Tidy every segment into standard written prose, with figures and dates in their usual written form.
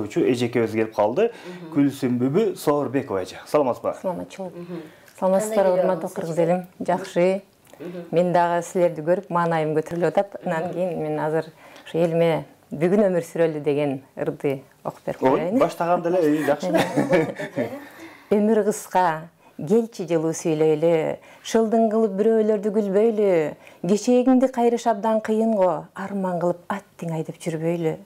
Эжекебиз келип калды. Күлсүмбүбү Соорбекова эже. Саламатсызбы? Саламатсыздар, урматтуу кыргыз элим. Жакшы. Мен дагы силерди көрүп, маанайым көтөрүлүп атат. Анан кийин мен азыр ушу элиме бүгүн өмүр сүрөлү деген ырды окуп берип коеюн. Баштаганда эле жакшы. Өмүр кыска, келчи жылуу сүйлөйлү, шылдың кылып бирөөлөрдү күлбөйлү, кечегиңди кайрыш абдан кыйын го, арман кылып аттың айдып жүрбөйлү.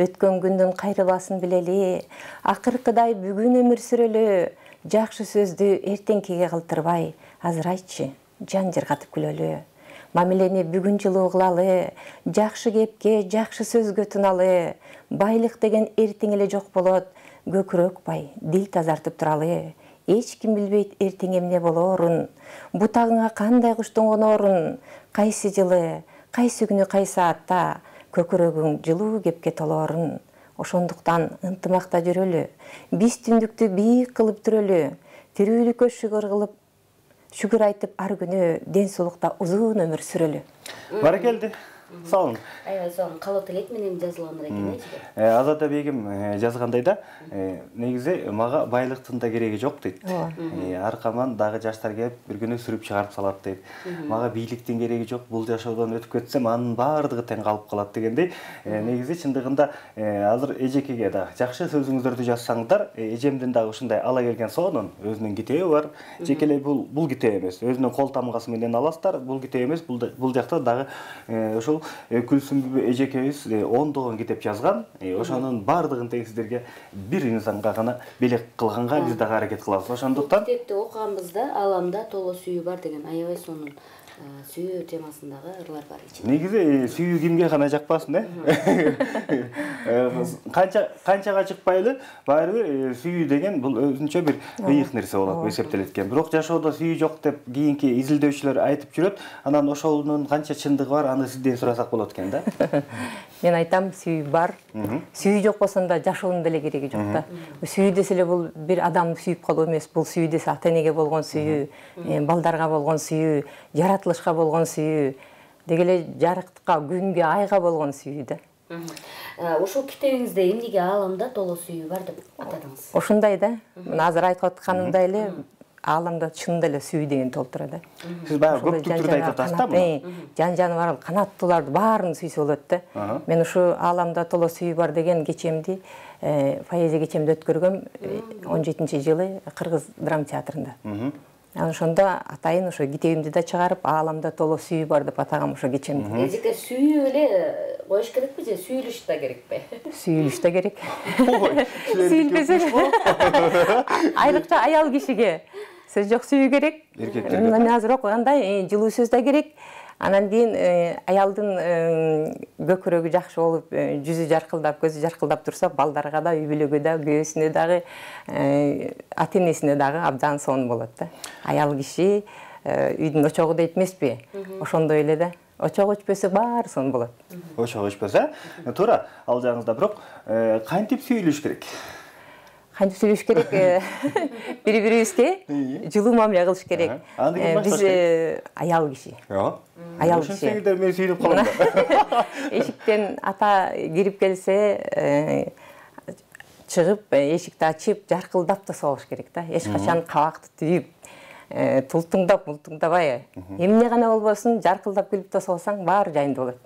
Өткөн күндүн кайрыласын билели, акыркыдай бүгүн өмүр сүрөлү, жакшы сөздү эртеңкиге калтырбай, азыр айтчы, жан жыргатып күлөлү. Мамилени бүгүн жылуу кылалы, жакшы кепке, жакшы сөзгө туналы, байлык деген эртең эле жок болот, көкүрөк бай, дил тазартып туралы. Эч ким билбейт эртең эмне болоорун, бутагыңа кандай куштун конорун, кайсы жылы, кайсы күнү, кайсы саатта көкүрөгүң жылуу кепке толоорун. Ошондуктан ынтымакта жүрөлү, биз түндүктү бийик кылып түрөлү, тирүүлүккө шүгүр айтып ар күнү ден соолукта узун өмүр сүрөлү. Баракелди. Сау болуң. Аябай сау болуң. Калоо тилек менен жазылган экен эже. Азат абегим жазгандай да, негизи мага байлыктын да кереги жок дейт. Аркаман дагы жаштар келип бир күнү сүрүп чыгарып салат дейт. Мага бийликтин кереги жок, бул жашоодон өтүп кетсем анын баардыгы тең калып калат дегендей. Негизи чындыгында азыр эжекеге да жакшы сөзүңүздөрдү жазсаңыздар, эжемдин дагы ушундай ала келген сонун өзүнүн китеби бар. Жекелей бул китеп эмес. Өзүнүн кол тамгасы менен аласыздар. Бул китеп эмес, бул жакта дагы ошол Күлсүмбүбү эжекебиз ондогон китеп жазган. Ошонун баардыгын тең сиздерге бир инсанга гана белек кылганга биз дагы аракет кылабыз. Ошондуктан китепти окуганбызда Аламда толо сүйүү бар деген аябай сонун сүйүү темасындагы ырлар бар эже. Негизи сүйүү кимге гана жакпасын, канчага чыкпайлы, баары сүйүү деген бул өзүнчө бир ыйык нерсе болот, эсептелет экен. Бирок жашоодо сүйүү жок деп кийинки изилдөөчүлөр айтып жүрөт. Анан ошонун канча чындыгы бар, аны сизден сурасак болот экен да. Мен айтам, сүйүү бар. Сүйүү жок болсонда жашоонун деле кереги жок да. Сүйүү десе эле бул бир адам сүйүп калуу эмес, бул сүйүү десе ата-энеге болгон сүйүү, балдарга болгон сүйүү, жаратылышка болгон сүйүү, деги эле жарыктыкка, күнгө, айга болгон сүйүү да. Ушул китебиңизде эмнеге Аламда толо сүйүү бар деп атадыңыз? Ошундай да. Мына азыр айтып атканымдай эле Аламда чынында эле сүйүү деген толуп турат да. Сиз баягы көптүк түрдө айтып атасыз да муну? Жан жаныбар, канаттууларды баарын сүйсө болот да. Мен ушу Аламда толо сүйүү бар деген кечемди, поэзия кечемди өткөргөм 17-жылы Кыргыз драма театрында. Ошондо атайын ошо китебимди да чыгарып, Аламда толо сүйүү бар деп атагам ошо кечемди. Эжеке сүйүү эле коюш керекпи же сүйүлүш да керекпи? Сүйүлүш да керек. Сүйүлбөсө айрыкча аял кишиге сөз жок сүйүү керек. Мен азыр окугандай жылуу сөз да керек. Анан кийин аялдын көкүрөгү жакшы болуп, жүзү жаркылдап, көзү жаркылдап турса, балдарга да, үй бүлөгө да, күйөөсүнө дагы, ата-энесине дагы абдан сонун болот да. Аял киши үйдүн очогу дейт эмеспи? Ошондой эле да. Очог өчпөсө баары сонун болот. Очог өчпөсө, туура ал жагыңызда, бирок кантип сүйүлүш керек? Кантип сүйлөш керек? Бири-бирибизге жылуу мамиле кылыш керек. Биз аял киши. Аял киши. Ошентсеңиздер мен сүйүнүп калам да. Эшиктен ата кирип келсе, чыгып, эшикти ачып, жаркылдап да согуш керек да. Эч качан кабакты түйүп, тултуңдап, мултуңдабай. Эмне гана болбосун, жаркылдап күлүп да согсаң, баары жайында болот.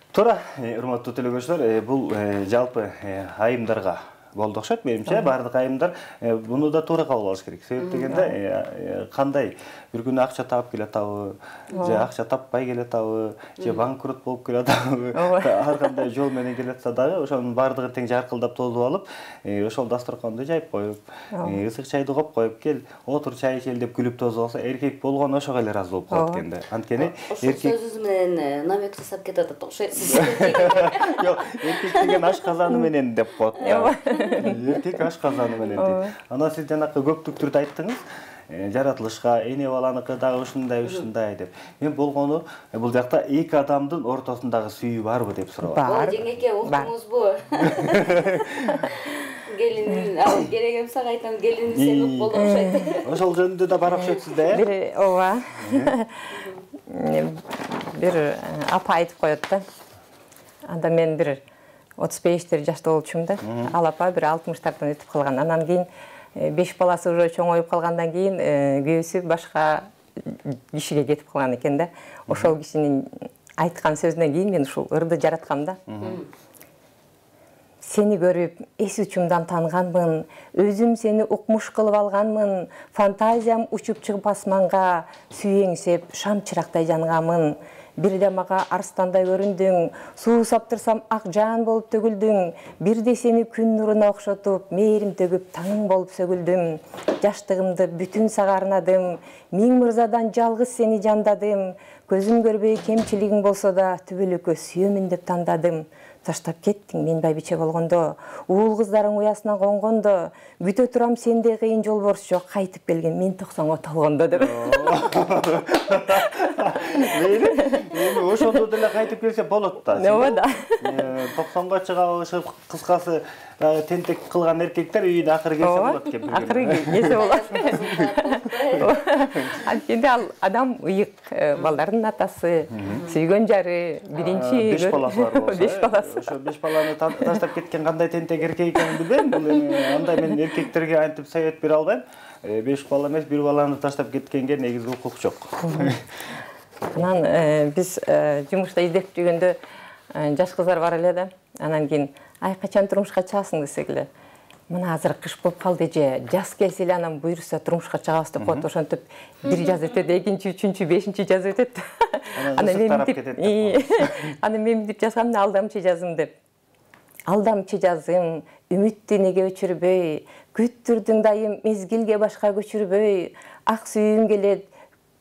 Туура, урматтуу телекөрүүчүлөр, бул жалпы айымдарга болду окшойт менимче. Баардык айымдар муну да туура кабыл алыш керек. Себеп дегенде кандай бир күнү акча таап келатабы, же акча таппай келатабы, же банкрот болуп келатабы, ар кандай жол менен келатса дагы ошонун баардыгын тең жаркылдап тосуп алып, ошол дасторконду жайып коюп, ысык чайды коюп коюп, кел, отур чай ичели деп күлүп тосуп алса, эркек болгон ошого эле ыраазы болуп калат экен да. Анткени эркек сөзүңүз менен намек жасап кетип атат окшойсуз. Жок, эркек деген аш казаны менен деп коет. Эркек аш казаны менен дейт. Анан сиз жанакы көптүк түрдө айттыңыз, жаратылышка, эне баланыкы дагы ушундай деп. Мен болгону бул жакта эки адамдын ортосундагы сүйүү барбы деп сурап атам. Жеңеке уктуңузбу? Келин, керек эмсе айтам, келин сен ук болду окшойт. Ошол жөнүндө да бар окшойсуз да, Бир ооба. Бир апа айтып коет да. Анда мен бир 35 жашта болчумун да. Ал апа бир 60-тардан өтүп калган. Анан кийин 5 баласы уже чоңоюп калгандан кийин күйөөсү башка кишиге кетип калган экен да. Ошол кишинин айткан сөзүнөн кийин мен ушул ырды жараткам да. Сени көрүп эс учумдан танганмын, өзүм сени укмуш кылып алганмын, фантазиям учуп чыгып асманга, сүйеңсеп шам чырактай жангамын. Бирде мага арстандай көрүндүң, суу саптырсам ак жаан болуп төгүлдүң, бирде сени күн нуруна окшотуп, мээрим төгүп таңың болуп сөгүлдүм. Жаштыгымды бүтүн сага арнадым, миң мырзадан жалгыз сени жандадым, көзүм көрбөй кемчилигиң болсо да түбөлүккө сүйөмүн деп тандадым. Таштап кеттиң мен байбиче болгондо, уул кыздарың уясынан конгондо, күтө турам сендей кыйын жолборс жок, кайтып келген мен 90-га толгондо деп. Эми ошондо деле кайтып келсе болот да. Ооба да. 90-га чыгып кыскасы тентек кылган эркектер үйүнө акыры келсе болот экен. Акыры келсе болот. Анткенде ал адам ыйык, балдардын атасы, сүйгөн жары, биринчи 5 баласы бар болсо. 5 баласы. Ошо 5 баланы таштап кеткен кандай тентек эркек экенин билбейм. Бул эми андай мен эркектерге антип совет бере албайм. 5 бала эмес, 1 баланы таштап кеткенге негизги укук жок. Анан биз жумушта издеп жүргөндө жаш кыздар бар эле да. Анан кийин ай качан турмушка чыгасың десек эле. Мына азыр кыш болуп калды эже, жаз келсе эле анан буйруса турмушка чыгабыз деп коет. Ошентип бир жаз өтөт, экинчи, үчүнчү, бешинчи жаз өтөт. Анан мен мынтип жазгам да, алдамчы жазым деп. Алдамчы жазым, үмүттү неге өчүрбөй, күттүрдүң дайым мезгилге башка көчүрбөй, ак сүйүүм келет,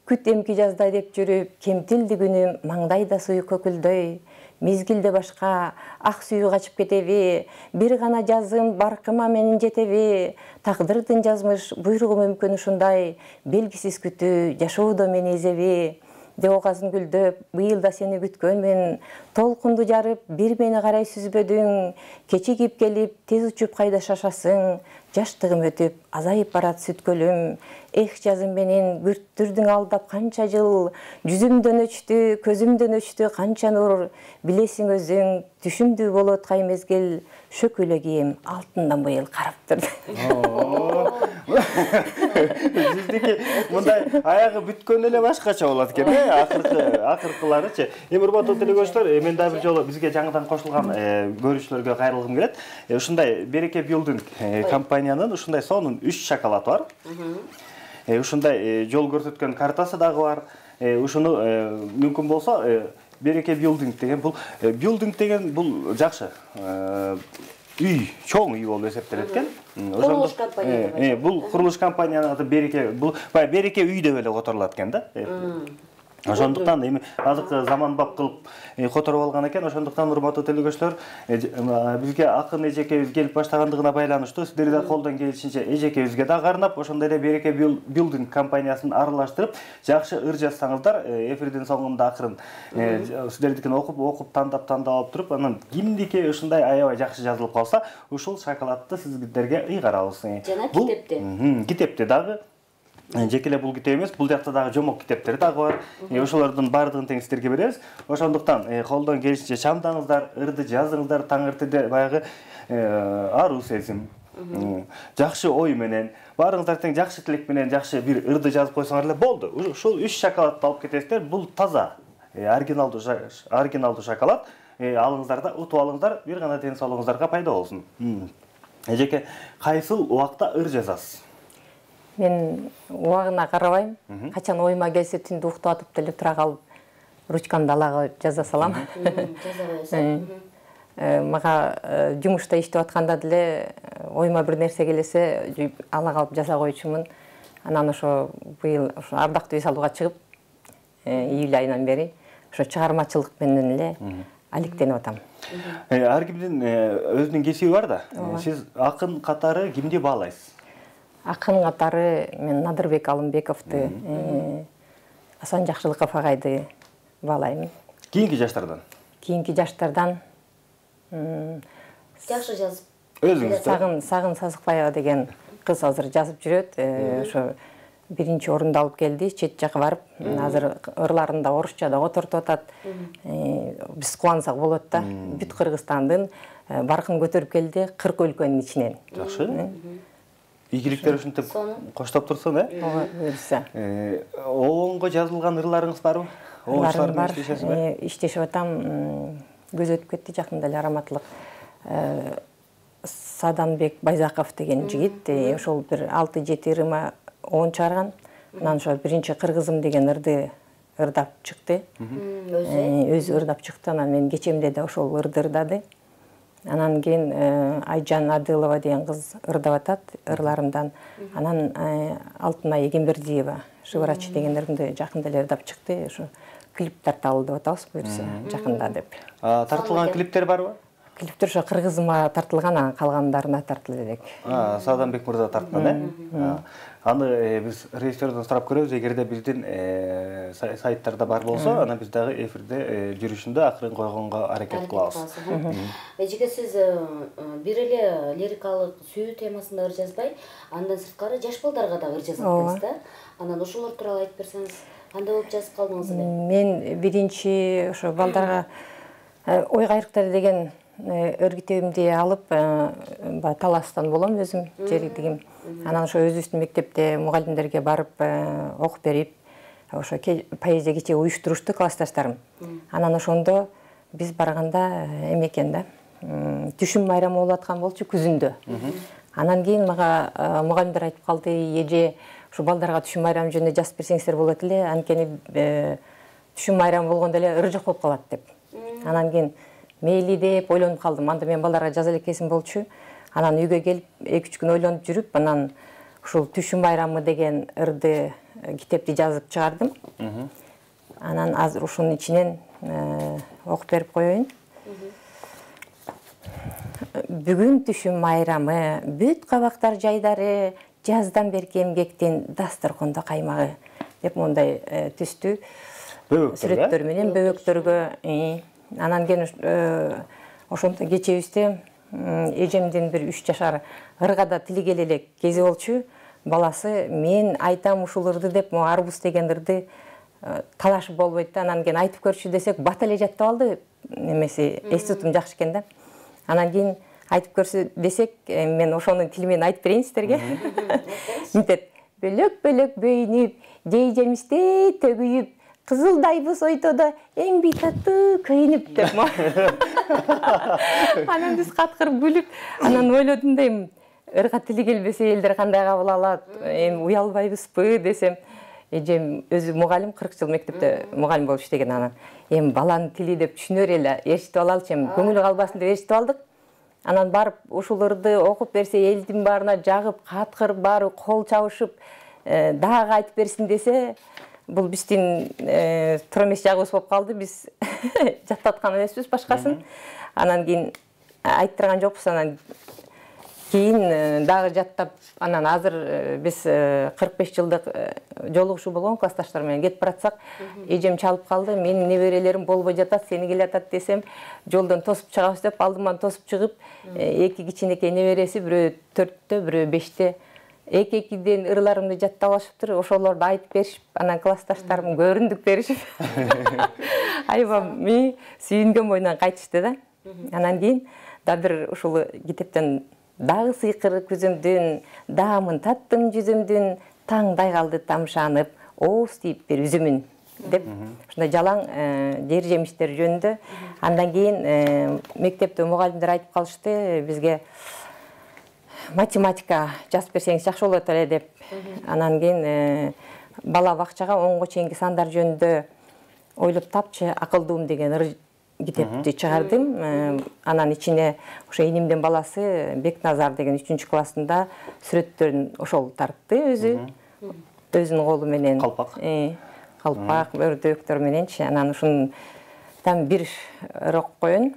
күт эмки жаздай деп жүрүп, кемтилди күнүм маңдайда суюк көкүлдөй. Мезгилде башка ак сүйүү качып кетеби, бир гана жазым баркыма менин жетеби, тагдырдын жазмыш буйругу мүмкүн ушундай, белгисиз күтүү жашоодо мени изеби. Деогазын гүлдөп, быйыл да сени күткөнмүн, толкунду жарып, бир мени карай сүзбөдүң, кечигип келип, тез учуп кайда шашасың, жаштыгым өтүп, азайып барат сүт көлүм, эх жазым менен күттүрдүң алдап канча жыл, жүзүмдөн өчтү, көзүмдөн өчтү канча нур, билесиң өзүң, түшүмдүү болот кай мезгил, шөкөлө кийим алтындан быйыл карап турду. Сиздики мындай аягы бүткөн эле башкача болот экен, акыркыларычы. Эми урматтуу телекөрүүчүлөр, мен да бир жолу бизге жаңыдан кошулган көрүүчүлөргө кайрылгым келет. Ушундай Береке Билдинг компаниянын ушундай сонун 3 шоколад бар. Ушундай жол көрсөткөн картасы дагы бар. Ушуну мүмкүн болсо Береке Билдинг деген бул билдинг деген бул жакшы. Үй, чоң үй болуп эсептелет экен. Курулуш компания. Бул курулуш компаниянын аты Береке, бул Береке үй деп эле которулат экен да. Ошондуктан эми азыркы заманбап кылып которуп алган экен. Ошондуктан урматтуу телекөрүүчүлөр, бизге акын эжекебиз келип баштагандыгына байланыштуу сиздер да колдон келишинче эжекебизге да карнап, ошондой эле Береке Билдинг компаниясын аралаштырып, жакшы ыр жазсаңыздар, эфирдин соңунда акырын сиздердикин окуп тандап алып туруп, анан кимдики ушундай аябай жакшы жазылып калса, ушул шоколадты сиздерге ыйгарабыз. Жана китепте. Китепте дагы жеке эле бул китеп эмес, бул жакта дагы жомок китептер дагы бар. Ошолордун баардыгын тең сиздерге беребиз. Ошондуктан колдон келишинче чамдаңыздар, ырды жазыңыздар, таң эртеде баягы аруу сезим, жакшы ой менен, баарыңыздар тең жакшы тилек менен жакшы бир ырды жазып койсоңор эле болду. Ушул 3 шоколадты алып кетесиздер. Бул таза, оригиналдуу шоколад. Алыңыздар да, утуп алыңыздар, бир гана ден соолугуңуздарга пайда болсун. Эжеке, кайсыл убакта ыр жазасыз? Мен убагына карабайм. Качан ойма келсе түндү уктап атып деле тура калып, ручкамды алагы жаза салам. Мага жумушта иштеп атканда деле ойма бир нерсе келсе, ала калып жаза коючумун. Анан ошо быйыл ошо ардактуу үй салууга чыгып, июль айынан бери ошо чыгармачылык менен эле алектенип атам. Ар кимдин өзүнүн кесиби бар да. Сиз акын катары кимди баалайсыз? Акын катары мен Надырбек Алымбековду, Асан Жакшылыков агайды баалайм. Кийинки жаштардан? Кийинки жаштардан Жакшы жазып. Өзүңүз? Сагын Сазыкбаева деген кыз азыр жазып жүрөт. Ошо биринчи орунду алып келди, чет жакка барып, азыр ырларын да орусча да котортуп атат. Биз кубансак болот да. Бүт Кыргызстандын баркын көтөрүп келди 40 өлкөнүн ичинен. Жакшы. Ийгиликтер ушинтип коштоп турсун, Ооба, буюрса. Оонго жазылган ырларыңыз барбы? Оончулар менен иштешесизби? Иштешип атам. Көз өтүп кетти жакында эле раматтылык. Саданбек Байзаков деген жигит, ошол бир 6-7 ырыма оон чыгарган. Анан ошо биринчи кыргызым деген ырды ырдап чыкты. Өзү ырдап чыкты. Анан мен кечемде да ошол ырды ырдады. Анан кийин Айжан Адылова деген кыз ырдап атат ырларымдан. Анан Алтынай Эгембердиева Шыбырач деген ырымды жакында эле ырдап чыкты. Ошо клип тарталы деп атабыз буюрса, жакында деп. Тартылган клиптер барбы? Клиптер ошо кыргызыма тартылган, анан калгандарына тартылып элек. Саданбек мырза тарткан, Аны биз режиссердон сурап көрөбүз, эгерде биздин сайттарда бар болсо, анан биз дагы эфирде жүрүшүндө акырын койгонго аракет кылабыз. Эжеге сиз бир эле лирикалык сүйүү темасында ыр жазбай, андан сырткары жаш балдарга да ыр жазып атасыз да. Анан ошолор тууралуу айтып берсеңиз, кандай болуп жазып калдыңыз? Мен биринчи ошо балдарга ой кайрыктар деген ыр китебимди алып, Таластан болом өзүм, жердигим. Анан ошо өзүбүздүн мектепте мугалимдерге барып окуп берип, ошо поэзия кечеги уюштурушту классташтарым. Анан ошондо биз барганда экен да, түшүм майрамы болуп аткан болчу күзүндө. Анан кийин мага мугалимдер айтып калды, эже ушу балдарга түшүм майрамы жөнүндө жазып берсеңиздер болот эле, анткени түшүм майрамы болгондо эле ыр жок болуп калат деп. Анан кийин мейли деп ойлонуп калдым. Анда мен балдарга жаза элекесим болчу. Анан үйгө келип 2-3 күн ойлонуп жүрүп, анан ушул түшүм майрамы деген ырды китепти жазып чыгардым. Анан азыр ушунун ичинен окуп берип коеюн. Бүгүн түшүм майрамы, бүт кабактар жайдары, жаздан берки эмгектин дасторкондо каймагы деп мондай түстү сүрөттөр менен бөбөктөргө. Анан кийин ошондо кечебизде эжемдин бир 3 жашар ырга да тили келе элек кези болчу. Баласы мен айтам ушул ырды деп, арбуз деген ырды талашып болбойт да. Анан кийин айтып көрчү десек, бата эле жаттап алды. Немеси эстутум жакшы экен да. Анан кийин айтып көрсө десек, мен ошонун тили менен айтып берейин сиздерге. Мынтет: бөлөк-бөлөк бөйнүп, жей жемиште төгүйүп, кызылдайбыз ойтодо эң бий таттуу көйүнүп деп. Анан биз каткырып күлүп, анан ойлодум дейм, ырга тили келбесе элдер кандай кабыл алат, эми уялбайбызбы десем, эжем өзү мугалим, 40 жыл мектепте мугалим болуп иштеген. Анан эми баланын тили деп түшүнөр эле, ээрчитип алалычы, эми көңүлү калбасын деп ээрчитип алдык. Анан барып ушул ырды окуп берсе, элдин баарына жагып, каткырып, баары кол чабышып, дагы айтып берсин десе, бул биздин туура эмес жагыбыз болуп калды. Биз жаттаткан эмеспиз башкасын. Анан кийин айттырган жокпуз. Анан кийин дагы жаттап, анан азыр биз 45 жылдык жолугушуу болгон классташтар менен кетип баратсак, эжем чалып калды. Менин неберелерим болбой жатат, сени келатат десем, жолдон тосуп чыгабыз деп, алдыман тосуп чыгып, 2 кичинекей небереси, бирөө 4-тө, бирөө 5-те эки-экиден ырларымды жаттап алышыптыр. Ошолорду айтып беришип, анан классташтарым көрүндүк беришип, аябай сүйүнгөн бойунан кайтышты да. Анан кийин да бир ушул китептен: дагы сыйкыр күзүмдүн, даамын таттым жүзүмдүн, таңдай калды тамшанып, ооз тийип бир үзүмүн деп, ушундай жалаң жер жемиштер жөнүндө. Андан кийин мектепте мугалимдер айтып калышты бизге: математика жазып берсеңиз жакшы болот эле деп. Анан кийин бала бакчага 10го чейинки сандар жөнүндө ойлоп тапчы акылдуум деген ыр китепти чыгардым. Анан ичине ошо инимдин баласы Бекназар деген 3-классында сүрөттөрүн ошол тартты өзүнүн колу менен. Калпак, өрдөктөр мененчи. Анан ушундан бир ыр окуп коеюн.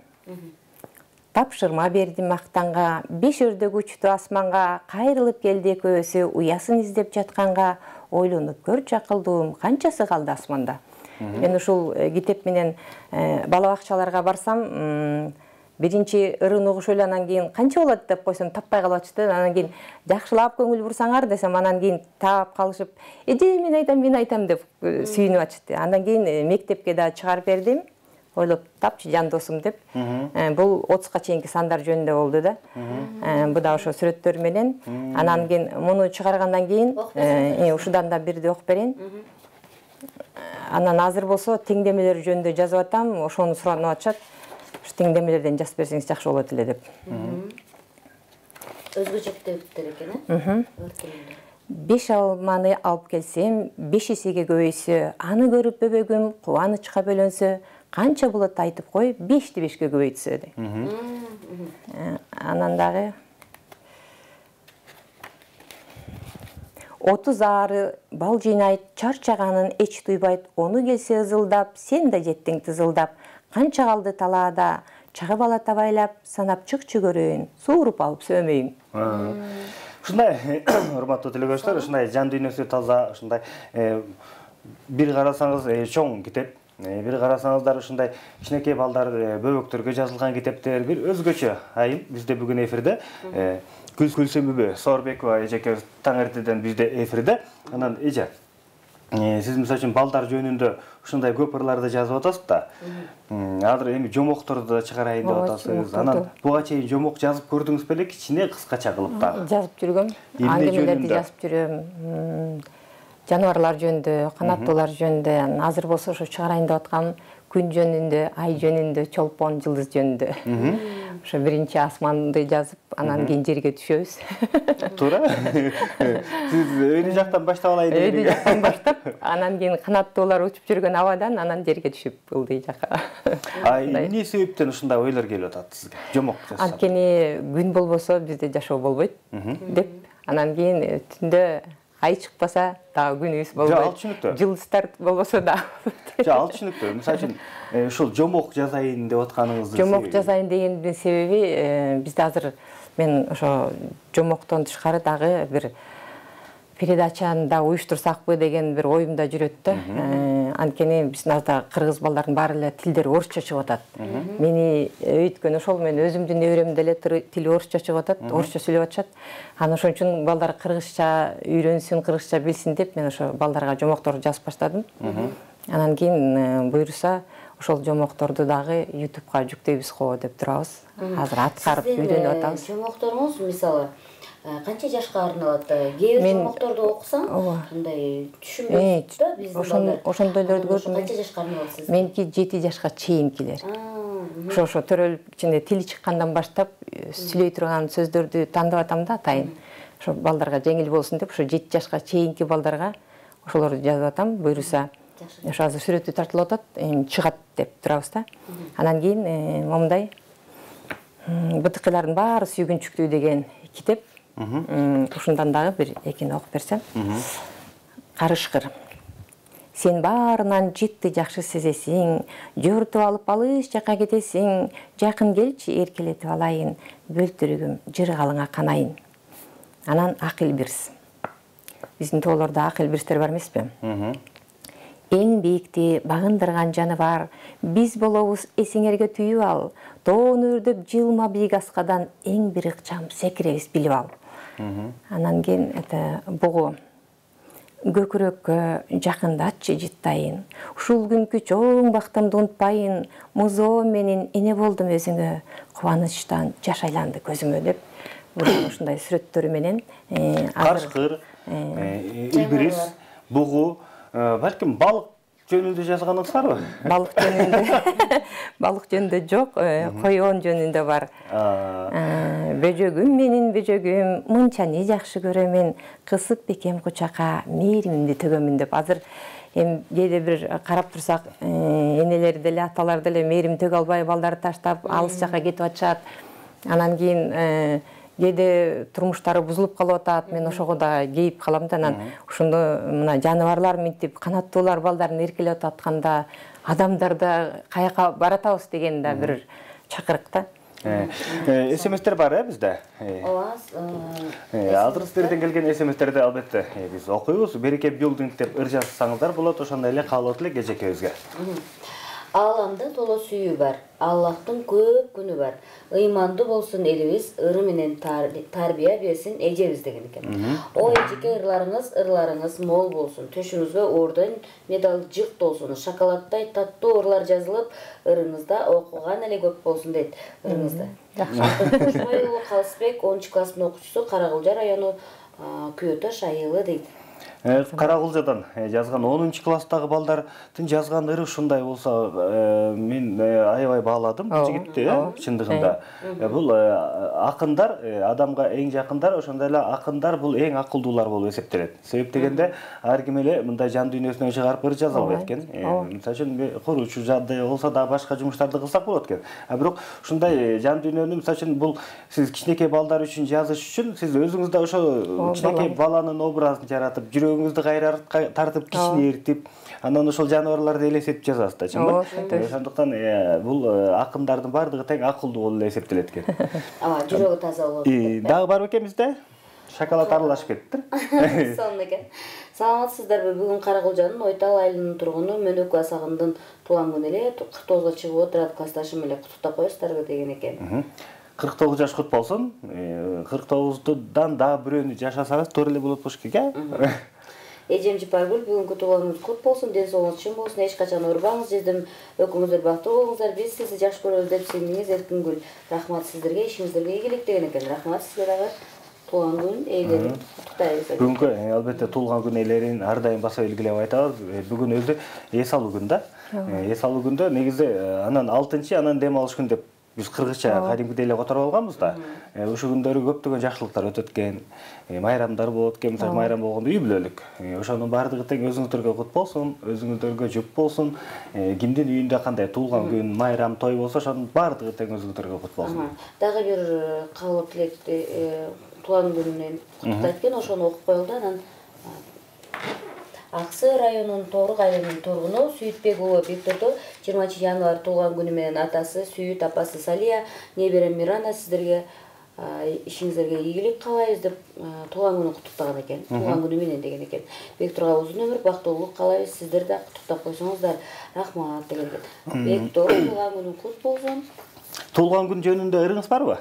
Тапшырма бердим мактанга, 5 өрдөк учту асманга, кайрылып келди экөөсү уясын издеп жатканга, ойлонуп көрчү акылдуум, канчасы калды асманда. Мен ушул китеп менен бала бакчаларга барсам, биринчи ырын угушуп эле анан кийин канча болот деп койсом таппай калып атышты. Анан кийин жакшылап көңүл бурсаңар десем, анан кийин таап калышып, эже мен айтам деп сүйүнүп атышты. Андан кийин мектепке да чыгарып бердим. ойлоп тапчы жан досум деп. Бул 30га чейинки сандар жөнүндө болду да. Бу да ошо сүрөттөр менен. Анан кийин муну чыгаргандан кийин ушудан да бирди окуп берейин. Анан азыр болсо теңдемелер жөнүндө жазып атам, ошону суранып атышат. Ушу теңдемелерден жазып берсеңиз жакшы болот эле деп. Өзгөчө китептер экен, 5 алманы алып келсем, 5 эсеге көбөйсө, аны көрүп бөбөгүм кубанычка бөлөнсө, канча болот айтып кой, 5-ти 5ке көбөйтсө деп. Анан дагы 30 ары бал жыйнайт, чарчаганын эч туйбайт, ону келсе ызылдап, сен да жеттиң тызылдап, канча калды талаада, чагы бала табайлап, санап чыкчы көрөйүн, сууруп алып сөөмөйүн. Ушундай, урматтуу телекөрүүчүлөр, ушундай жан дүйнөсү таза, ушундай бир карасаңыз чоң китеп, бир карасаңыздар ушундай кичинекей балдар бөбөктөргө жазылган китептер, бир өзгөчө айым бизде бүгүн эфирде. Гүлсүмбү Соорбекова эжекебиз таң эртеден бизде эфирде. Анан эже, сиз мисалы үчүн балдар жөнүндө ушундай көп ырларды жазып атасыз да. Азыр эми жомокторду да чыгарайын деп атасыз. Анан буга чейин жомок жазып көрдүңүз беле, кичине кыскача кылып да? Жазып жүргөм. Аңгемелерди жазып жүрөм. Жаныбарлар жөнүндө, канаттуулар жөнүндө, азыр болсо ошо чыгарайын деп аткам. Күн жөнүндө, ай жөнүндө, чолпон, жылдыз жөнүндө. Ошо биринчи асманды жазып, анан кийин жерге түшөбүз. Туура. Сиз өйдү жактан баштап алайын деп. Өйдү жактан баштап, анан кийин канаттуулар учуп жүргөн абадан, анан жерге түшүп ылдый жака. Эмне себептен ушундай ойлор келип атат сизге? Жомок жазсам. Анткени күн болбосо бизде жашоо болбойт деп, анан кийин түндө ай чыкпаса, дагы күнүбүз болбойт. Жылдыздар болбосо да. Ал түшүнүктүү. Мисалы үчүн, ушул жомок жазайын деп атканыңыздын себеби? Жомок жазайын дегендин себеби, бизде азыр мен ошо жомоктон тышкары дагы бир передачаны да уюштурсакпы деген бир оюмда жүрөт да. Анткени биздин азда кыргыз балдардын баары эле тилдери орусча чыгып атат. Мени өйткөн ошол мен өзүмдүн неберемде эле тил орусча чыгып атат, орусча сүйлөп атышат. Анан ошон үчүн балдар кыргызча үйрөнсүн, кыргызча билсин деп мен ошо балдарга жомокторду жазып баштадым. Анан кийин буйруса ошол жомокторду дагы YouTube'га жүктөйбүз го деп турабыз. Азыр аткарып үйрөнүп атабыз. Жомокторуңуз мисалы канча жашка арналат? Кээ бир жомокторду окусаң, мындай түшүнбөйсүз да биздин. Ошондойлорду көрдүм. Канча жашка арналат сиз? Меники 7 жашка чейинкилер. Ошо төрөлүп ичинде тили чыккандан баштап сүйлөй турган сөздөрдү тандап атам да атайын. Ошо балдарга жеңил болсун деп ошо 7 жашка чейинки балдарга ошолорду жазып атам. Буйруса ошо азыр сүрөтү тартылып атат, чыгат деп турабыз да. Анан кийин момундай БТКлардын баары сүйгүнчүктүү деген китеп. Ушундан дагы бир экини окуп берсем. Карышкыр. Сен баарынан житти жакшы сезесиң, жортуп алып алыс жака кетесиң, жакын келчи эркелетип алайын, бөлтүрүгүм жыргалыңа канайын. Анан акыл бирс. Биздин тоолордо акыл бирстер бар эмеспи? Эң бийикти багындырган жаны бар, биз болобуз эсиңерге түйүп ал, тоону үрдөп жылма бийик аскадан эң бир ыкчам секиребиз билип ал. Анан кийин бугу көкүрөккө жакындатчы жыттайын, ушул күнкү чоң бактымды унутпайын, музоо менен эне болдум өзүңө, кубанычтан жаш айланды көзүмө деп ушундай сүрөттөрү менен Карышкыр, Илбирис, бугу, балким балык жөнүндө жазганыңыз барбы? Балык жөнүндө жок, коён жөнүндө бар. Бөжөгүм менин бөжөгүм, мынчаны жакшы көрөмүн, кысып бекем кучакка, мээримимди төгөмүн деп. Азыр кээде бир карап турсак, энелер деле, аталар деле мээрим төгө албай балдарды таштап алыс жака кетип атышат. Анан кийин кээде турмуштары бузулуп калып атат, мен ошого да кейип калам да. Анан ушуну мына жаныбарлар минтип, канаттуулар балдарын эркелеп атканда, адамдар да каяка баратабыз деген да бир чакырык да. СМСтер бар бизде? Ооба. Азыр сиздерден келген СМСтерди албетте биз окуйбуз. Береке билдинг деп ыр жазсаңыздар болот, ошондой эле каалап эле эжекебизге. Ааламда толо сүйүү бар. Аллахтын көп күнү бар. Ыйманды болсун элибиз, ыры менен тарбия берсин эжебиз деген экен. О эжеке ырларыңыз мол болсун. Төшүңүзгө ордон медал жык толсун. Шоколадтай таттуу ырлар жазылып, ырыңызда окуган эле көп болсун дейт. Ырыңызда. Ушмайулу Калысбек 10 класстын окуучусу, Карагылжа району Күйөтөш айылы дейт. Карагылжадан жазган 10 класстагы балдардын жазган ыры ушундай болсо, мен аябай бааладым бул жигитти, чындыгында. Бул акындар, адамга эң жакындар, ошондой эле акындар бул эң акылдуулар болуп эсептелет. Себеп дегенде ар ким эле мындай жан дүйнөсүнөн чыгарып ыр жаза албайт экен. Мисалы үчүн куручу жады болсо да башка жумуштарды кылсак болот экен. Бирок ушундай жан дүйнөнү, мисалы үчүн бул сиз кичинекей балдар үчүн жазыш үчүн сиз өзүңүздө ошо кичинекей баланын образын жаратып, жүрөгүңүздү кайра тартып, кичине эритип, анан ошол жаныбарларды элестетип жазасыз да, чынбы? Ошондуктан бул акындардын бардыгы тең акылдуу болуп эсептелет экен. Жүрөгү таза болот. Дагы бар экенбизде? Шоколад аралашып кетти. Сонун экен. Саламатсыздарбы? Бүгүн Карагылжанын Ойтал айылынын тургуну Мөнөкү Асагындын туулган күнү эле 49го чыгып отурат, классташым эле куттуктап коесуздарбы деген экен. 49 жаш кут болсун. 49дан дагы бирөөнү жашасаңыз туура эле болот болуш керек, Эжем Жипаргүл, бүгүнкү туулганыңыз кут болсун, ден соолугуңуз чың болсун, эч качан оорубаңыз, жездем өкүңүздөр бактылуу болуңуздар, биз сизди жакшы көрөбүз деп сиңдиңиз Эркингүл. Рахмат сиздерге, ишиңиздерге ийгилик деген экен. Рахмат сизге дагы. Туулган күн ээлерин куттуктайбыз. Бүгүнкү албетте туулган күн ээлерин ар дайым баса белгилеп айтабыз. Бүгүн өзү эс алуу күн да. Эс алуу күндө негизи анан 6-чы, анан дем алыш күн деп биз кыргызча кадимкидей эле которуп алганбыз да. Ушул күндөрү көптөгөн жакшылыктар өтөт экен. Майрамдар болот экен, мисалы майрам болгондо үй бүлөлүк. Ошонун баардыгы тең өзүңүздөргө кут болсун, өзүңүздөргө жүк болсун. Кимдин үйүндө кандай туулган күн, майрам, той болсо, ошонун баардыгы тең өзүңүздөргө кут болсун. Дагы бир каалоо тилекти туулган күнүнөн куттуктайт экен, ошону окуп коелу да. Анан Аксы районунун Тору айылынын тургуну Сүйүтбек уулу Бектурду 20 январь туулган күнү менен атасы Сүйүт, апасы Салия, неберем Мирана сиздерге ишиңиздерге ийгилик каалайбыз деп туулган күнүн куттуктаган экен. Туулган күнү менен деген экен. Бектурга узун өмүр, бактылуулук каалайбыз. Сиздер да куттуктап койсоңуздар рахмат деген экен. Бектур туулган күнүң кут болсун. Туулган күн жөнүндө ырыңыз барбы?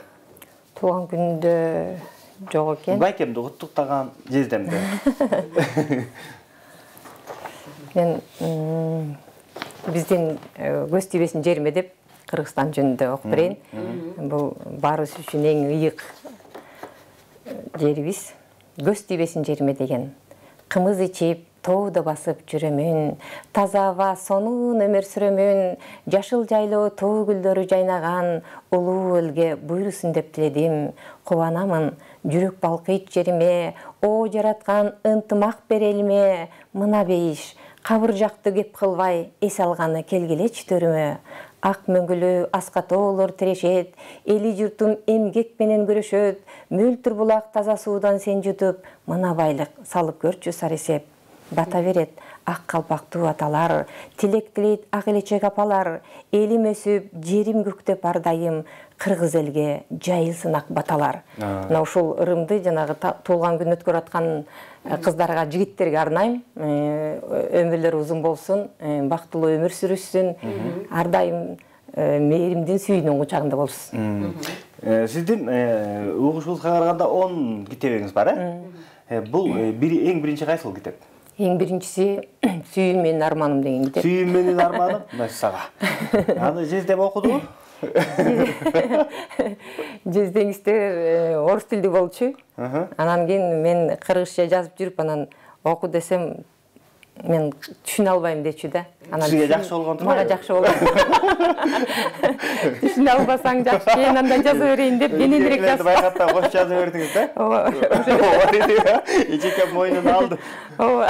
Туулган күндө жок экен. Байкемди куттуктаган жездемди. Мен биздин көз тийбесин жериме деп Кыргызстан жөнүндө окуп берейин. Бул баарыбыз үчүн эң ыйык жерибиз. Көз тийбесин жериме деген. Кымыз ичип, тоодо басып жүрөмүн, таза аба сонун өмүр сүрөмүн, жашыл жайлоо тоо гүлдөрү жайнаган улуу элге буйрусун деп тиледим. Кубанамын, жүрөк балкыйт жериме, о жараткан ынтымак бер элиме, мына бейиш кабыр жакты кеп кылбай, эс алганы келгилечи төрүмө. Ак мөңгүлүү аска тоолор тирешет, эли журтум эмгек менен көрөшөт, мөлтүр булак таза суудан сен жутуп, мына байлык салып көрчү сар эсеп. Бата берет ак калпактуу аталар, тилек тилейт ак элечек апалар, элим өсүп, жерим көктөп ар дайым, кыргыз элге жайылсын ак баталар. Мына ушул ырымды жанагы туулган күн өткөрүп аткан кыздарга, жигиттерге арнайм. Өмүрлөрү узун болсун, бактылуу өмүр сүрүшсүн, ар дайым мээримдин сүйүүнүн кучагында болушсун. Сиздин угушуңузга караганда 10 китебиңиз бар, Бул эң биринчи кайсыл китеп? Эң биринчиси Сүйүүм менин арманым деген китеп. Сүйүүм менин арманым, массага. Аны жездем окудубу? Жездеңиздер орус тилдүү болчу. Анан кийин мен кыргызча жазып жүрүп, анан оку десем мен түшүнө албайм дечү да. Сизге жакшы болгон мага жакшы болгон. Түшүнө албасаң жакшы, кийин анда жаза берейин деп кененирээк жазып. Байкатта кош жаза бердиңиз да? Ооба. Эжеке мойнуна алды. Ооба.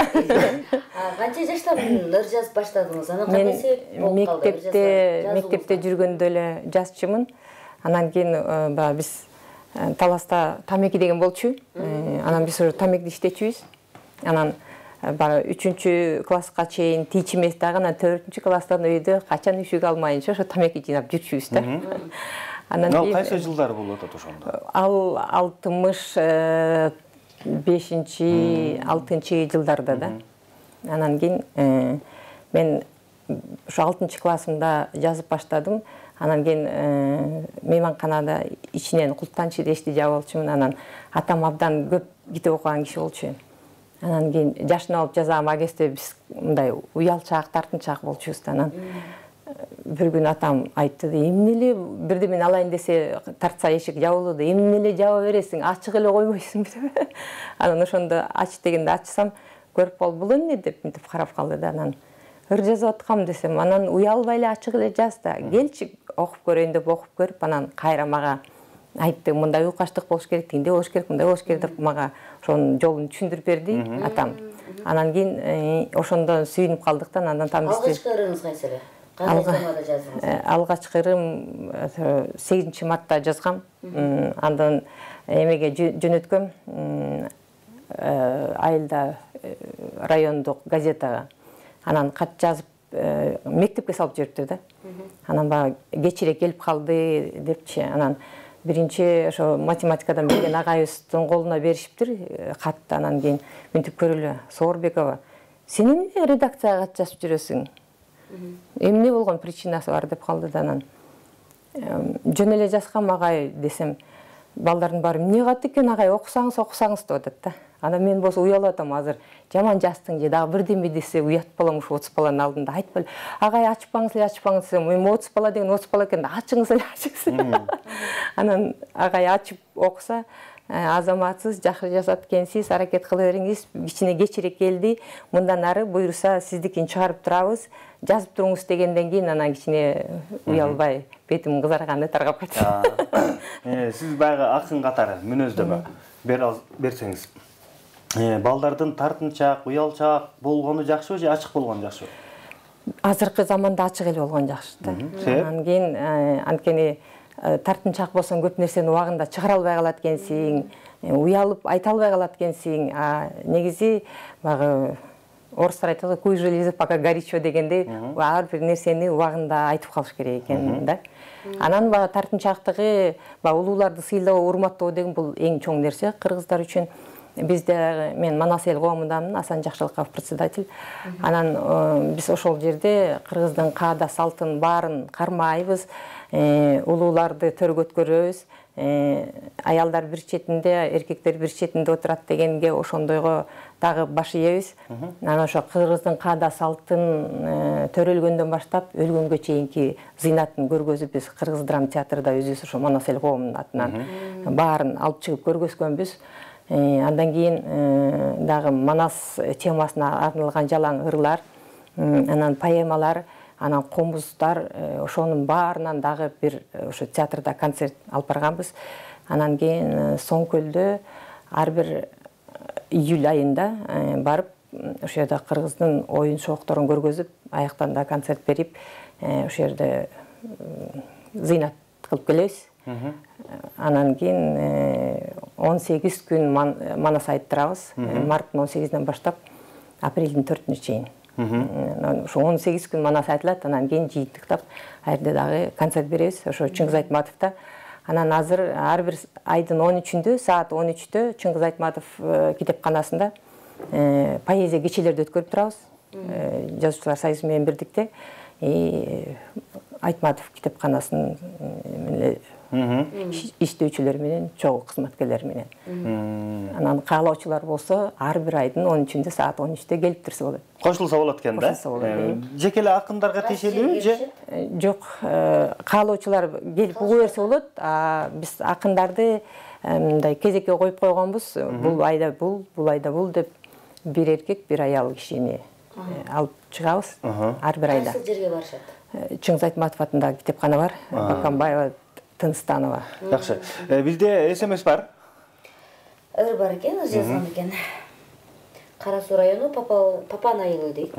Канча жаштан ыр жазып баштадыңыз? Анан кандай себеп болуп калды? Мектепте жүргөндө эле жазчумун. Анан кийин биз Таласта тамеки деген болчу. Анан биз ошо тамекти иштечүбүз. Анан бара 3-чү класска чейин тийч эмес дагы, анан 4-чү класстан өйдө качан үшүк алмайынча ошо тамеки жыйнап жүрчүбүз да. Анан кийин кайсы жылдар болуп атат ошондо? Ал 65-6-жылдарда да. Анан кийин мен ушу 6-классымда жазып баштадым. Анан кийин мейманканада ичинен култанчы дешти жаап алчумун. Анан атам абдан көп китеп окуган киши болчу. Анан кийин жашын алып жазам. А кезде биз мындай уялчаак, тартынчаак болчубуз. Анан bir gün atam aytты, эмне эле бирдемени алайын десе тартса эшик жабылды, эмне эле жаба бересиң, ачык эле койбойсуң деп. Анан ошондо ач дегенде ачсам, көрүп кал, бул эмне деп мынтип карап калды да. Анан ыр жазып аткам десем, анан уялбай эле ачык эле жаз да, келчи окуп көрөйүн деп окуп көрүп, анан кайра мага айтты, мындай уйкаштык болуш керек, тигиндей болуш керек, мындай болуш керек деп мага ошонун жолун түшүндүрүп берди атам. Анан кийин ошондон сүйүнүп калдык да, андан там алгачкы ырыңыз кайсы эле? Кандай темада жаздыңыз? Алгачкы ырым 8-мартта жазгам. Андан эмеге жөнөткөм, Айылда райондук газетага. Анан кат жазып мектепке салып жибериптир да. Анан бага кечирээк келип калды депчи. Анан биринчи ошо математикадан билген агайыбыздын колуна беришиптир катты. Анан кийин мынтип көрүлө, Соорбекова, сен эмне редакцияга кат жазып жүрөсүң? Эмне болгон причинасы бар деп калды да. Анан жөн эле жазгам, агай десем, балдардын баары эмне кат экен агай, окусаңыз деп атат да. Анан мен болсо уялып атам, азыр жаман жаздың же дагы бирдеме десе уят болом, ушу 30 баланын алдында айтпай, агай ачпаңыз десем, мен 30 бала деген 30 бала экен да, ачыңыз эле. Анан агай ачып окуса, азаматсыз, жакшы жасап экенсиз, аракет кыла бериңиз, кичине кечирээк келди, мындан ары буйруса сиздикин чыгарып турабыз, жазып туруңуз дегенден кийин анан кичине уялбай, бетим кызарганы таргап кайтты. Сиз баягы акын катары мүнөздөмө берсеңиз. Балдардын тартынчаак, уялчаак болгону жакшыбы же ачык болгону жакшыбы? Азыркы заманда ачык эле болгон жакшы да. Анан кийин анткени тартынчаак болсоң көп нерсени убагында чыгара албай калат экенсиң, уялып айта албай калат экенсиң. Негизи багы орустар айтат, куй железо пока горячо дегендей, ар бир нерсени убагында айтып калыш керек экен да. Анан бага тартынчаактыгы, улууларды сыйлоо, урматтоо деген бул эң чоң нерсе кыргыздар үчүн. Бизде мен Манас эл коомундамын, Асан Жакшылыков председатель. Анан биз ошол жерде кыргыздын каада салтын баарын кармайбыз, улууларды төргөт көрөбүз. Аялдар бир четинде, эркектер бир четинде отурат дегенге ошондойго дагы баш ийебиз. Анан ошо кыргыздын каада салтын төрөлгөндөн баштап өлгөнгө чейинки зыйнатын көргөзүп биз Кыргыз драма театрда өзүбүз ошо Манас эл коомунун атынан баарын алып чыгып көргөзгөнбүз. Андан кийин дагы Манас темасына арналган жалаң ырлар, анан поэмалар, анан комуздар, ошонун баарынан дагы бир ошо театрда концерт алып барганбыз. Анан кийин Соңкөлдө ар бир июль айында барып, ошо жерде кыргыздын оюн шоокторун көргөзүп, аяктанда концерт берип, ошо жерде зыйнат кылып келебиз. Анан кийин 18 күн Манас айттырабыз. Марттын 18-ден баштап апрелдин 4-үнө чейин. Ошо 18 күн Манас айтылат, анан кийин жыйынтыктап айрда дагы концерт беребиз. Ошо Чыңгыз Айтматовда. Анан азыр ар бир айдын 13-үндө, саат 13-тө Чыңгыз Айтматов китепканасында поэзия кечелерди өткөрүп турабыз. Жазуучулар союзу менен бирдикте Айтматов китепканасынын иштөөчүлөр менен, чогуу кызматкерлер менен. Анан каалоочулар болсо ар бир айдын 13-үндө саат 13-тө келип турса болот. Кошулса болот экен да? Жеке эле акындарга тиешелүүбү же? Жок, каалоочулар келип угуу берсе болот. Биз акындарды мындай кезекке коюп койгонбуз. Бул айда бул деп бир эркек, бир аял кишини алып чыгабыз ар бир айда. Кайсы жерге барышат? Чыңгыз Айтматов атындагы китепкана бар, Бакамбаева, Тынстанова. Жакшы. Бизде СМС бар. Ыр бар экен, жазган экен. Кара Суу району Папан айылы дейт.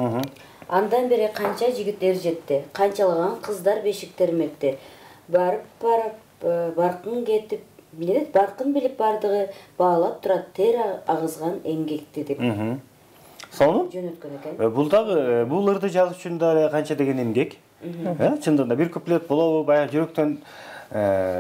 Андан бери канча жигиттер жетти, канчалаган кыздар бешиктермекти. Барып баркын кетип, баркын билип бардыгы баалап турат тер агызган эмгекти деп. Сону? Жөнөткөн экен. Бул дагы бул ырды жазуу үчүн да канча деген эмгек. Чындыгында бир куплет болобу, баягы жүрөктөн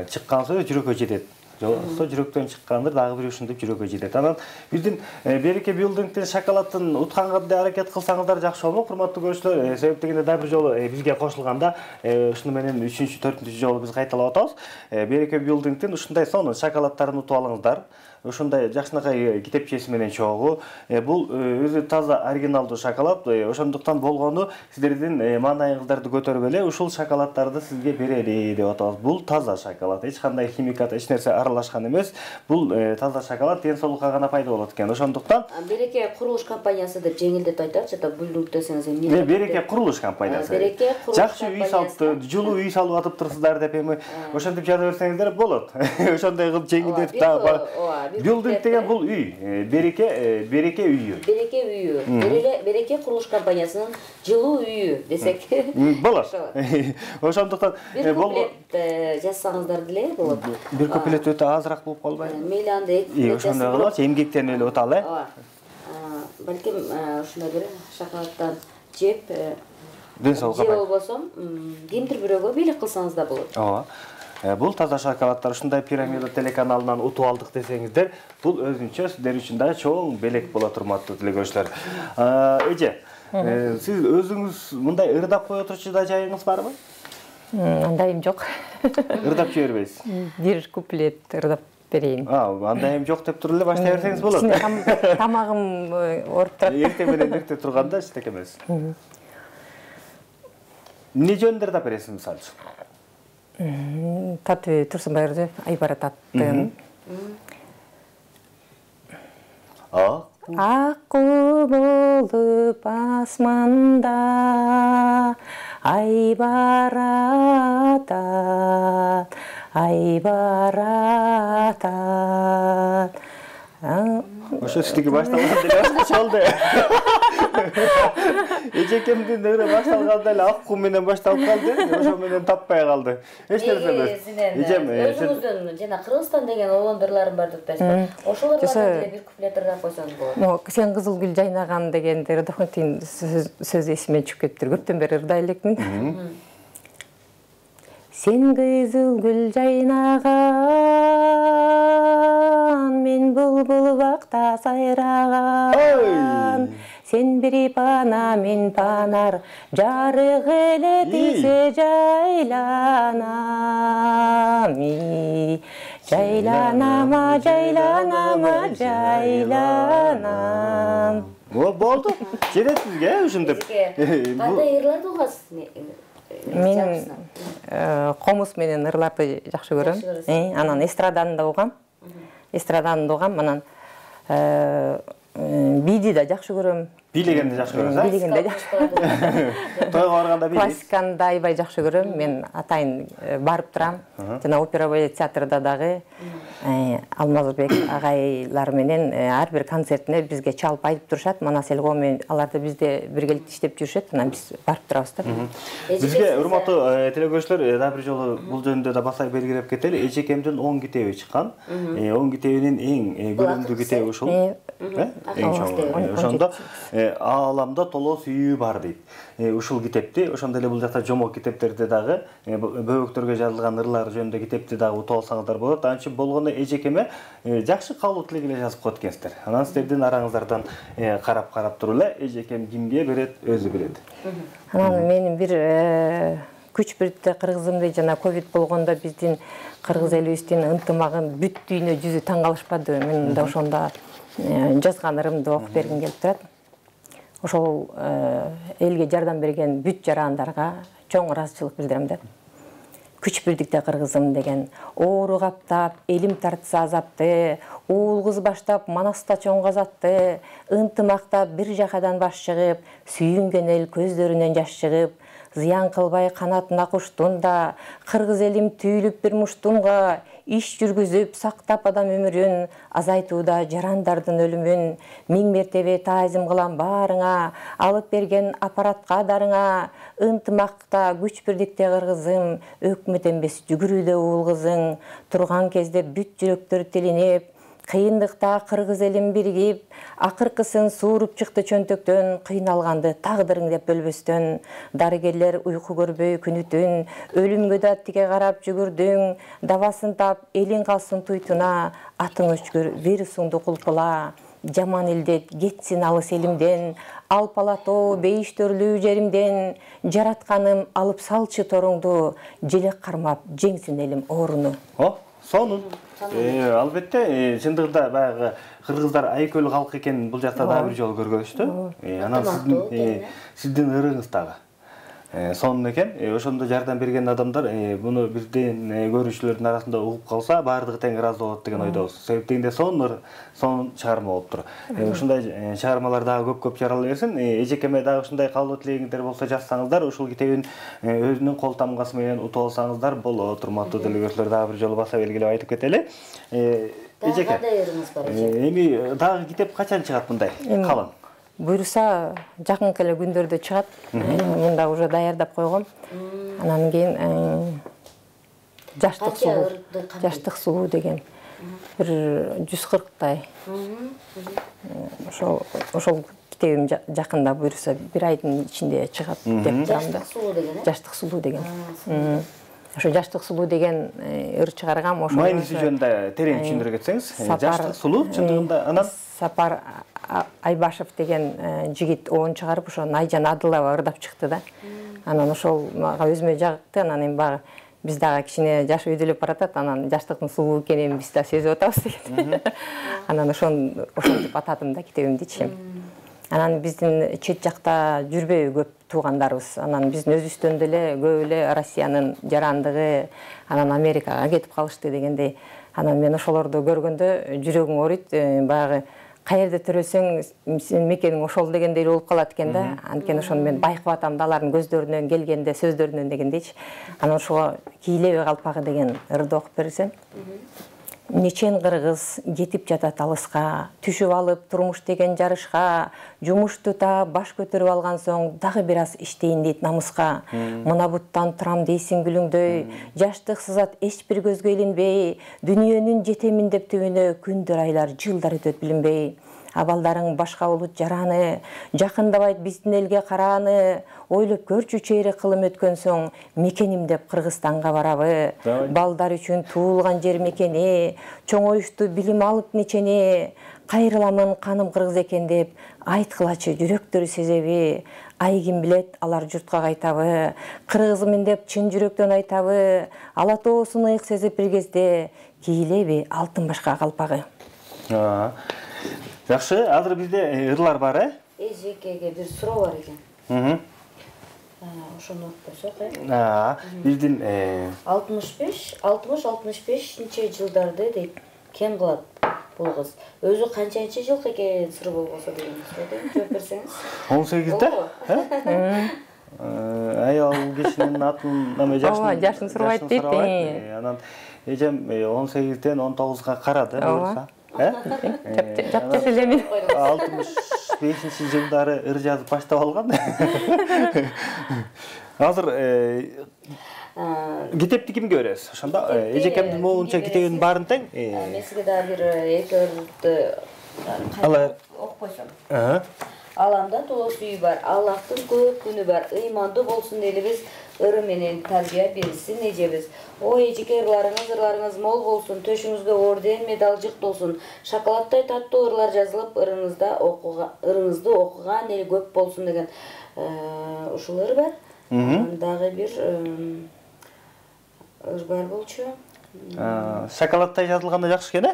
чыккан сөз жүрөккө жетет. Жолсо жүрөктөн чыккандыр, дагы бир ушинтип жүрөккө жетет. Анан биздин Береке билдингден шоколадтын утканга да аракет кылсаңыздар жакшы болмок, урматтуу көрүүчүлөр. Себеп дегенде да бир жолу бизге кошулганда ушуну менен 3-4 жолу биз кайталап атабыз. Береке билдингден ушундай сонун шоколаддарын утуп алыңыздар. Ушундай жакшынакай китепчеси менен чогуу. Бул өзү таза оригиналдуу шоколад. Ошондуктан болгону сиздердин маанайыңыздарды көтөрүп эле ушул шоколаддарды сизге берели деп атабыз. Бул таза шоколад. Эч кандай химикат, эч нерсе аралашкан эмес. Бул таза шоколад ден соолукка гана пайда болот экен. Ошондуктан Береке курулуш компаниясы деп жеңилдетип айтачы, билдиңиз десеңиз эмне? Береке курулуш компаниясы. Береке курулуш жакшы үй салыпты, жылуу үй салып атыптырсыздар деп эми ошентип жаза берсеңиздер болот. Ошондой кылып жеңилдетип дагы билдинг деген бул үй. Береке үйү. Береке үйү. Береке курулуш компаниясынын жылуу үйү десек болот. Ошондуктан бир куплет жазсаңыздар деле болот. Бир куплет өтө азыраак болуп калбайбы? Мейли анда ошондой кылабыз, эмгектенип эле уталы. Балким ушундай бир шоколаддан жеп ден соолукка же болбосо кимдир бирөөгө бийлик кылсаңыз да болот. Ооба. Бул таза шоколаддар ушундай пирамида телеканалынан утуп алдык десеңиздер, бул өзүнчө сиздер үчүн дагы чоң белек болот, урматтуу телекөрүүчүлөр. Эже, сиз өзүңүз мындай ырдап кое турчу да жайыңыз барбы? Андайым жок. Ырдап жибербейсиз? Бир куплет ырдап берейин. Андайым жок деп туруп эле баштай берсеңиз болот. Тамагым ооруп турат. Эртең менен эрте турганда эчтеке эмес. Эмне жөнүндө ырдап бересиз мисалы үчүн? Татыбек Турсунбайырды Айбарат аттын. Аккуу болуп асманда Айбарат Ошо сиздики башталган деле башкача болду. Эжекемдин ыры башталганда эле аккуу менен башталып калды, ошо менен таппай калды. Эч нерсе эмес. Өзүңүздүн жана Кыргызстан деген уландырларым бар деп атасыздар. Ошолордон деле бир куплет ырдап койсоңуз болот. Сен кызыл гүл жайнаган дегенди ырдаган сөз эсиме чыгып кетиптир. Көптөн бери ырдай элекмин. Сен кызыл гүл жайнаган, мен булбул бакта сайраган. Сен бири пана, мен панар, жарык эле тийсе жайланам. Жайланама, жайланама, жайланам. Болду. Жетет бизге ушинтип. Кандай ырларды угасыз? Мен комуз менен ырларды жакшы көрөм. Анан эстраданы да угам. Анан биди да жакшы көрөм. Бийлегенди жакшы көрөсүз? Бийлегенди жакшы көрөм. Тойго барганда бийлейсиз? Классиканы да аябай жакшы көрөм. Мен атайын барып турам. Жана опера балет театрда дагы Алмазбек агайлар менен ар бир концертине бизге чалып айтып турушат. Манас Элго менен аларды бизде биргеликте иштеп жүрүшөт. Анан биз барып турабыз да. Бизге урматтуу телекөрүүчүлөр, да бир жолу бул жөнүндө да баса белгилеп кетели. Эжекемдин 10 китеби чыккан. 10 китебинин эң көрүндүү китеби ушул. Эң чоң. Ошондо ааламда толоо сүйүү бар дейт. Ушул китепти, ошондой эле бул жакта жомок китептерде дагы бөбөктөргө жазылган ырлар жөнүндө китепти дагы утуп алсаңыздар болот. Анчы болгондо эжекеме жакшы кабыл тилек эле жазып коет экенсиздер. Анан сиздердин араңыздардан карап туруп эле эжекем кимге берет, өзү билет. Анан менин бир күч бирде кыргызымды жана ковид болгондо биздин кыргыз элибиздин ынтымагын бүт дүйнө жүзү таң калышпады. Мен да ошондо жазган ырымды окуп бергим келип турат. Ошол элге жардам берген бүт жарандарга чоң ыраазычылык билдирем да. Күч бирдикте кыргызым деген оору каптап, элим тартса азапты, уул кыз баштап Манаста чоң казатты, ынтымакта бир жакадан баш чыгып, сүйүнгөн эл көздөрүнөн жаш чыгып, зыян кылбай канатына куштун да, кыргыз элим түйүлүп бир муштунга, иш жүргүзүп сактап адам өмүрүн, азайтууда жарандардын өлүмүн, миң мертебе таазим кылам баарыңа, алып берген аппаратка дарыңа, ынтымакта күч бирдикте кыргызым, өкмөт эмес жүгүрүүдө уул кызың, турган кезде бүт жүрөктөр тилинип, Кыйындыкта кыргыз элин биригип, акыркысын сууруп чыкты чөнтөктөн, кыйналганды тагдырың деп бөлбөстөн. Дарыгерлер уйку көрбөй күнү түн, өлүмгө да тиге карап жүгүрдүң, дабасын тап элиң калсын туйтуна, атың өчкөр вирусуңду кулпула. Жаман илдет кетсин алыс элимден, алпалатоо бейиштөрлүү жеримден, жаратканым алып салчы торуңду, желек кармап жеңсин элим ооруну. Сонун. Албетте, чындыгында баягы кыргыздар айкөлүү калк экенин бул жакта дагы бир жолу көргөнбүз. Анан сиздин ырыңыз дагы сонун экен. Ошондо жардам берген адамдар буну бирден көрүүчүлөрдүн арасында угуп калса, баардыгы тең ыраазы болот деген ойдобуз. Себеп дегенде сонун чыгарма болуптур. Ушундай чыгармалар дагы көп жарала берсин. Эжекеме дагы ушундай каалоо тилегиңдер болсо жазсаңыздар, ушул китебин өзүнүн кол тамгасы менен утуп алсаңыздар болот. Урматтуу делегөчлөр, дагы бир жолу баса белгилеп айтып кетели. Эжеке, эми дагы китеп качан чыгат мындай калың? Буйруса жакынкы эле күндөрдө чыгат. Мында уже даярдап койгом. Анан кийин жаштык сулуу деген бир 140-тай. Ошол китебим жакында буйруса бир айдын ичинде чыгат деп турам да. Жаштык сулуу деген. Ошо жаштык сулуу деген ыр чыгаргам. Ошо мааниси жөнүндө терең түшүндүрө кетсеңиз. Жаштык сулуу чындыгында анан Сапар Айбашев деген жигит оон чыгарып, ошо Айжан Адылова ырдап чыкты да. Анан ошол мага өзүмө жакты. Анан эми багы биз дагы кичине жаш үйдөлөп баратат. Анан жаштыктын сулуу экенин биз да сезип атабыз деген. Анан ошентип атадым да китебимдичи. Анан биздин чет жакта жүрбөйбү көп туугандарыбыз. Анан биздин өзүбүздөн деле көп эле Россиянын жарандыгы, анан Америкага кетип калышты дегендей. Анан мен ошолорду көргөндө жүрөгүм ооруйт. Баягы каерде төрөлсөң, сенин мекениң ошол дегендей болуп калат экен да. Анткени ошону мен байкап атам да, алардын көздөрүнөн келгенде, сөздөрүнөн дегендейчи. Анан ошого Кийлеби калпагы деген ырды окуп берсем. Нечен кыргыз кетип жатат алыска, түшүп алып турмуш деген жарышка, жумушту таап баш көтөрүп алган соң дагы бир аз иштейин дейт намыска. Мына буттан турам дейсиң гүлүңдөй, жаштык сызат эч бир көзгө илинбей, дүйнөнүн жетемин деп түбүнө күндөр айлар жылдар өтөт билинбей. Абалдарың башка болот жараны, жакындабайт биздин элге карааны, ойлоп көрчү чейре кылым өткөн соң, мекеним деп Кыргызстанга барабы, балдар үчүн туулган жер мекени, чоңоюшту билим алып нечени, кайрыламын каным кыргыз экен деп, айткылачы жүрөктөрү сезеби, ай ким билет алар журтка кайтабы, кыргызмын деп чын жүрөктөн айтабы, ала тоосун ыйык сезип бир кезде, кийлеби алтын башка калпагы. Жакшы, азыр бизде ырлар бар, Эжекеге бир суроо бар экен. Ошону окуп койсок, биздин 60-65 жылдарды дейт. Кем кылат бул кыз? Өзү канчанчы жылкы экен сыр болбосо деген суроо жооп берсеңиз. 18-де? Аял кишинин атын наме жашын сурабайт дейт. Анан эжем 18-ден 19-га карады буюрса. Жап элемин. 65-жылдары ыр жазып баштап алган. Азыр китепти кимге бересиз? Ошондо эжекемдин моунча китебинин баарын тең. Мен сизге дагы бир эки ырды окуп койсом. Аламда толос үй бар, Аллахтын көп күнү бар, ыймандуу болсун элибиз, ыры менен тарбия берсин эжебиз. Ой эжеке ырларыңыз мол болсун, төшүңүзгө орден, медаль жыктолсун. Шоколадтай таттуу ырлар жазылып, ырыңызды окуган эл көп болсун деген ушул ыр бар. Дагы бир ыр бар болчу. Шоколадтай жазылганда жакшы экен,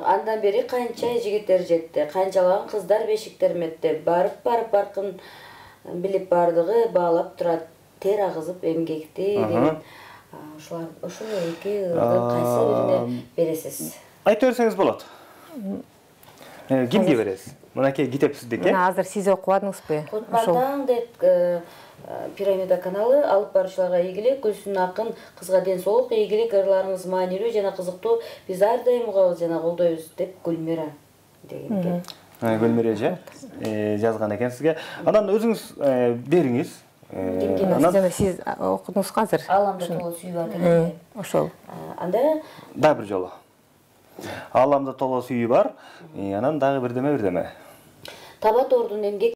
Андан бери канча жигиттер жетти, канчалаган кыздар бешиктер метти. Барып билип бардыгы баалап турат, тер агызып эмгекти деген. Ушул эки ырдын кайсы бирине бересиз? Айтып берсеңиз болот. Кимге бересиз? Мынакей китеп сиздики. Азыр сиз окубадыңызбы? Кутмантаң деп Пирамида каналы алып баруучуларга ийгилик, Гүлсүн акын кызга ден соолук, ийгилик, ырларыңыз маанилүү жана кызыктуу. Биз ар дайым угабыз жана колдойбуз деп Гүлмира деген экен. Гүлмира эже жазган экен сизге. Анан өзүңүз бериңиз. Анан сиз окудуңузго азыр. Аламда толо сүй бар деген. Ошол. Анда да бир жолу. ааламда толо сүйүү бар. Анан дагы бирдеме. Таба тордун эмгек